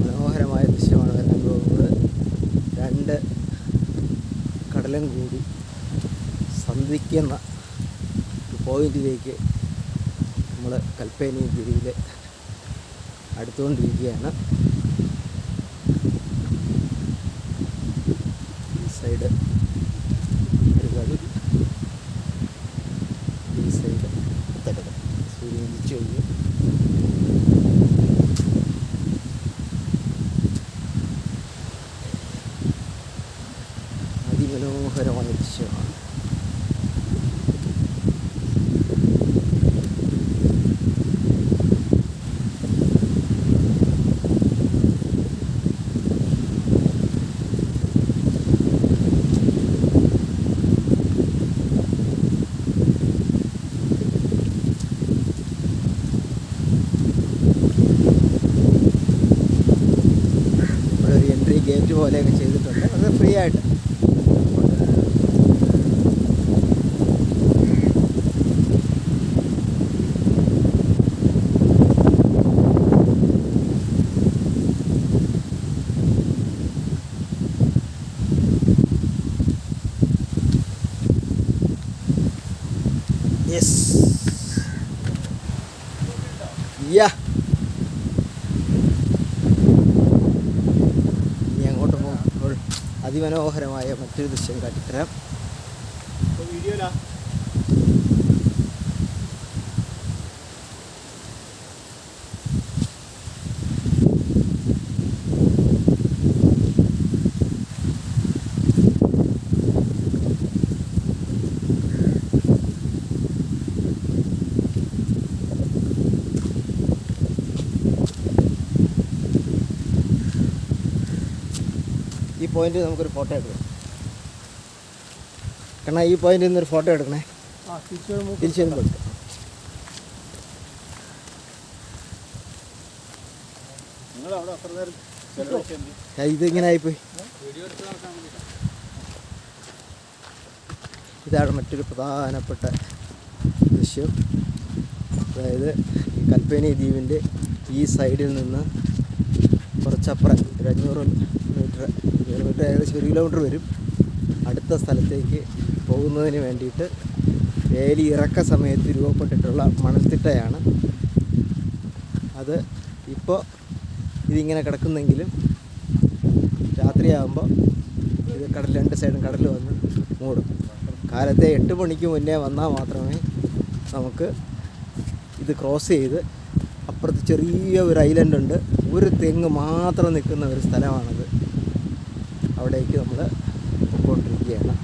മനോഹരമായ ദൃശ്യമാണ് വരാൻ പോകുന്നത്. രണ്ട് കടലും കൂടി സന്ധിക്കുന്ന പോയിന്റിലേക്ക് നമ്മൾ കൽപ്പേനി ദ്വീപിൽ അടുത്തുകൊണ്ടിരിക്കുകയാണ്. ഈ സൈഡ് ഒരു കടൽ, ഈ സൈഡ് കടൽ. സൂര്യൻ ഉദിച്ചു കഴിഞ്ഞു. അതിമനോഹരമായ ദൃശ്യമാണ്. ഇവിടെ ഒരു എൻട്രി ഗേറ്റ് പോലെയൊക്കെ ചെയ്തിട്ടുണ്ട്. അത് ഫ്രീ ആയിട്ട്. യെസ്, യാ, ഇനി അങ്ങോട്ട് പോകുമ്പോൾ അതിമനോഹരമായ മറ്റൊരു ദൃശ്യം കാട്ടിത്തരാം. ഈ പോയിന്റ് നമുക്കൊരു ഫോട്ടോ എടുക്കണം. കാരണം ഈ പോയിന്റിൽ നിന്നൊരു ഫോട്ടോ എടുക്കണേ. തിരിച്ചു വരുമ്പോൾ എടുക്കാം. ഇതിങ്ങനെ ആയിപ്പോയി. ഇതാണ് മറ്റൊരു പ്രധാനപ്പെട്ട ദൃശ്യം. അതായത് ഈ കൽപ്പേനി ദ്വീപിൻ്റെ ഈ സൈഡിൽ നിന്ന് കുറച്ചപ്പുറം ഒരു 500 മീറ്റർ ഏകദേശം 1 കിലോമീറ്റർ വരും. അടുത്ത സ്ഥലത്തേക്ക് പോകുന്നതിന് വേണ്ടിയിട്ട് വേലി ഇറക്ക സമയത്ത് രൂപപ്പെട്ടിട്ടുള്ള മണൽത്തിട്ടയാണ് അത്. ഇപ്പോൾ ഇതിങ്ങനെ കിടക്കുന്നെങ്കിലും രാത്രിയാകുമ്പോൾ ഇത് കടൽ, രണ്ട് സൈഡും കടൽ വന്ന് മൂടും. കാലത്തെ 8 മണിക്ക് മുന്നേ വന്നാൽ മാത്രമേ നമുക്ക് ഇത് ക്രോസ് ചെയ്ത് അപ്പുറത്ത് ചെറിയ ഒരു ഐലൻഡ് ഉണ്ട്. ഒരു തെങ്ങ് മാത്രം നിൽക്കുന്ന ഒരു സ്ഥലമാണത്. അവിടേക്ക് നമ്മൾ പോയിക്കൊണ്ടിരിക്കുകയാണ്.